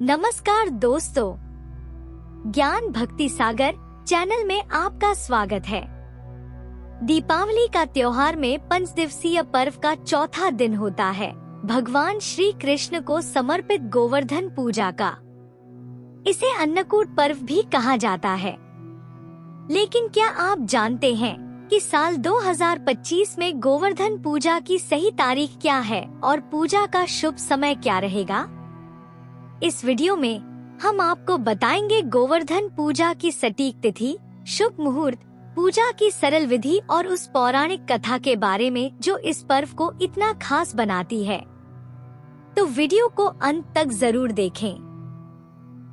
नमस्कार दोस्तों, ज्ञान भक्ति सागर चैनल में आपका स्वागत है। दीपावली का त्योहार में 5 दिवसीय पर्व का चौथा दिन होता है भगवान श्री कृष्ण को समर्पित गोवर्धन पूजा का। इसे अन्नकूट पर्व भी कहा जाता है। लेकिन क्या आप जानते हैं कि साल 2025 में गोवर्धन पूजा की सही तारीख क्या है और पूजा का शुभ समय क्या रहेगा? इस वीडियो में हम आपको बताएंगे गोवर्धन पूजा की सटीक तिथि, शुभ मुहूर्त, पूजा की सरल विधि और उस पौराणिक कथा के बारे में जो इस पर्व को इतना खास बनाती है। तो वीडियो को अंत तक जरूर देखें।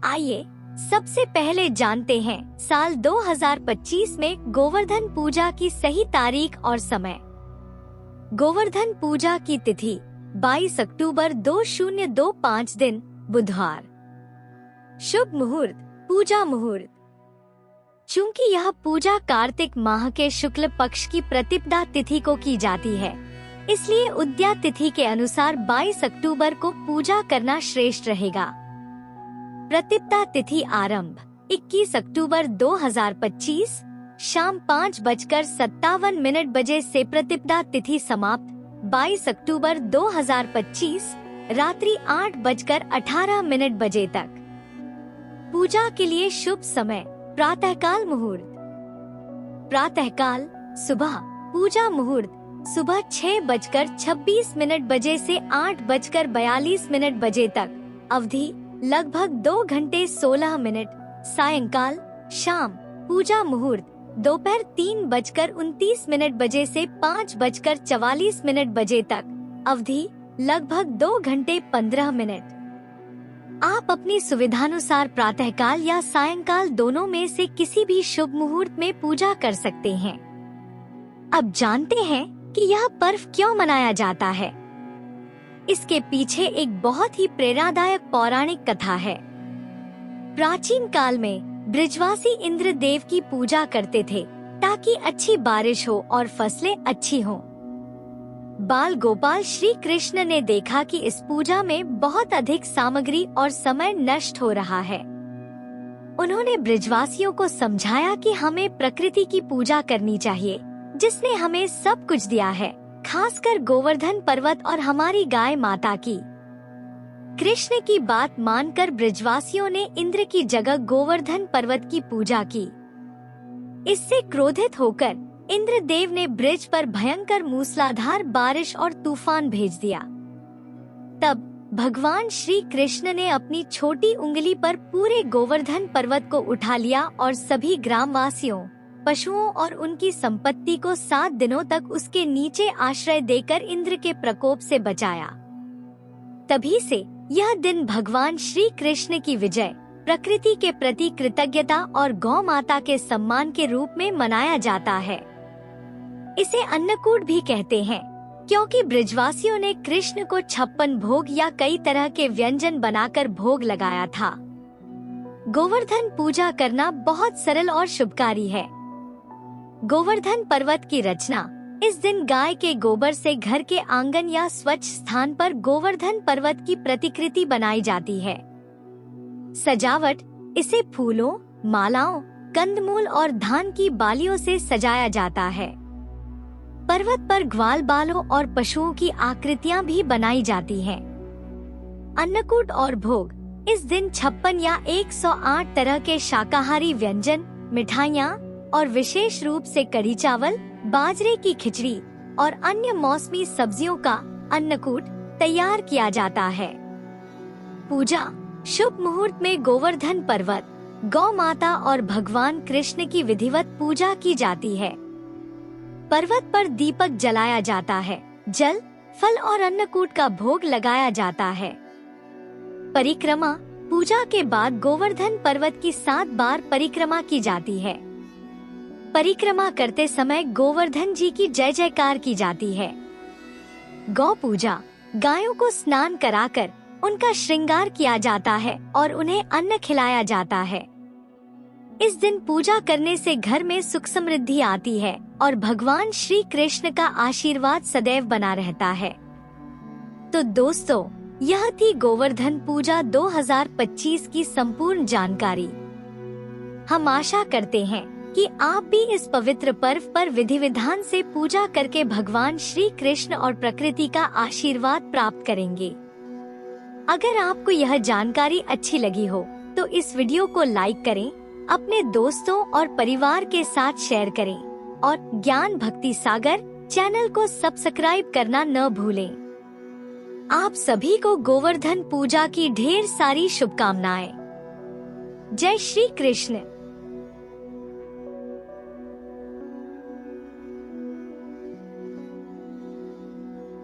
आइए सबसे पहले जानते हैं साल 2025 में गोवर्धन पूजा की सही तारीख और समय। गोवर्धन पूजा की तिथि 22 अक्टूबर 2025 दिन बुधवार। शुभ मुहूर्त, पूजा मुहूर्त। चूंकि यह पूजा कार्तिक माह के शुक्ल पक्ष की प्रतिपदा तिथि को की जाती है, इसलिए उदया तिथि के अनुसार 22 अक्टूबर को पूजा करना श्रेष्ठ रहेगा। प्रतिपदा तिथि आरंभ 21 अक्टूबर 2025 शाम 5:57 बजे से प्रतिपदा तिथि समाप्त 22 अक्टूबर 2025 रात्रि 8:18 बजे तक। पूजा के लिए शुभ समय प्रातःकाल मुहूर्त। प्रातःकाल सुबह। पूजा मुहूर्त सुबह 6:26 बजे से 8:42 बजे तक। अवधि लगभग 2 घंटे 16 मिनट। सायंकाल शाम। पूजा मुहूर्त दोपहर 3:29 बजे से 5:44 बजे तक। अवधि लगभग 2 घंटे 15 मिनट। आप अपनी सुविधानुसार प्रातःकाल या सायंकाल दोनों में से किसी भी शुभ मुहूर्त में पूजा कर सकते हैं। अब जानते हैं कि यह पर्व क्यों मनाया जाता है। इसके पीछे एक बहुत ही प्रेरणादायक पौराणिक कथा है। प्राचीन काल में ब्रिजवासी इंद्र देव की पूजा करते थे ताकि अच्छी बारिश हो और फसलें अच्छी हों। बाल गोपाल श्री कृष्ण ने देखा कि इस पूजा में बहुत अधिक सामग्री और समय नष्ट हो रहा है। उन्होंने ब्रिजवासियों को समझाया कि हमें प्रकृति की पूजा करनी चाहिए, जिसने हमें सब कुछ दिया है, खासकर गोवर्धन पर्वत और हमारी गाय माता की। कृष्ण की बात मानकर ब्रिजवासियों ने इंद्र की जगह गोवर्धन पर्वत की पूजा की। इससे क्रोधित होकर इंद्रदेव ने ब्रिज पर भयंकर मूसलाधार बारिश और तूफान भेज दिया। तब भगवान श्री कृष्ण ने अपनी छोटी उंगली पर पूरे गोवर्धन पर्वत को उठा लिया और सभी ग्रामवासियों, पशुओं और उनकी संपत्ति को 7 दिनों तक उसके नीचे आश्रय देकर इंद्र के प्रकोप से बचाया। तभी से यह दिन भगवान श्री कृष्ण की विजय, प्रकृति के प्रति कृतज्ञता और गौ माता के सम्मान के रूप में मनाया जाता है। इसे अन्नकूट भी कहते हैं, क्योंकि ब्रिजवासियों ने कृष्ण को 56 भोग या कई तरह के व्यंजन बनाकर भोग लगाया था। गोवर्धन पूजा करना बहुत सरल और शुभकारी है। गोवर्धन पर्वत की रचना। इस दिन गाय के गोबर से घर के आंगन या स्वच्छ स्थान पर गोवर्धन पर्वत की प्रतिकृति बनाई जाती है। सजावट। इसे फूलों, मालाओं, कंदमूल और धान की बालियों से सजाया जाता है। पर्वत पर ग्वाल बालों और पशुओं की आकृतियां भी बनाई जाती हैं। अन्नकूट और भोग। इस दिन 56 या 108 तरह के शाकाहारी व्यंजन, मिठाइयाँ और विशेष रूप से कढ़ी चावल, बाजरे की खिचड़ी और अन्य मौसमी सब्जियों का अन्नकूट तैयार किया जाता है। पूजा। शुभ मुहूर्त में गोवर्धन पर्वत, गौ माता और भगवान कृष्ण की विधिवत पूजा की जाती है। पर्वत पर दीपक जलाया जाता है, जल, फल और अन्नकूट का भोग लगाया जाता है। परिक्रमा। पूजा के बाद गोवर्धन पर्वत की 7 बार परिक्रमा की जाती है। परिक्रमा करते समय गोवर्धन जी की जय जयकार की जाती है। गौ पूजा। गायों को स्नान कराकर उनका श्रृंगार किया जाता है और उन्हें अन्न खिलाया जाता है। इस दिन पूजा करने से घर में सुख समृद्धि आती है और भगवान श्री कृष्ण का आशीर्वाद सदैव बना रहता है। तो दोस्तों, यह थी गोवर्धन पूजा 2025 की संपूर्ण जानकारी। हम आशा करते हैं कि आप भी इस पवित्र पर्व पर विधि विधान से पूजा करके भगवान श्री कृष्ण और प्रकृति का आशीर्वाद प्राप्त करेंगे। अगर आपको यह जानकारी अच्छी लगी हो तो इस वीडियो को लाइक करें, अपने दोस्तों और परिवार के साथ शेयर करें और ज्ञान भक्ति सागर चैनल को सब्सक्राइब करना न भूलें। आप सभी को गोवर्धन पूजा की ढेर सारी शुभकामनाएं। जय श्री कृष्ण।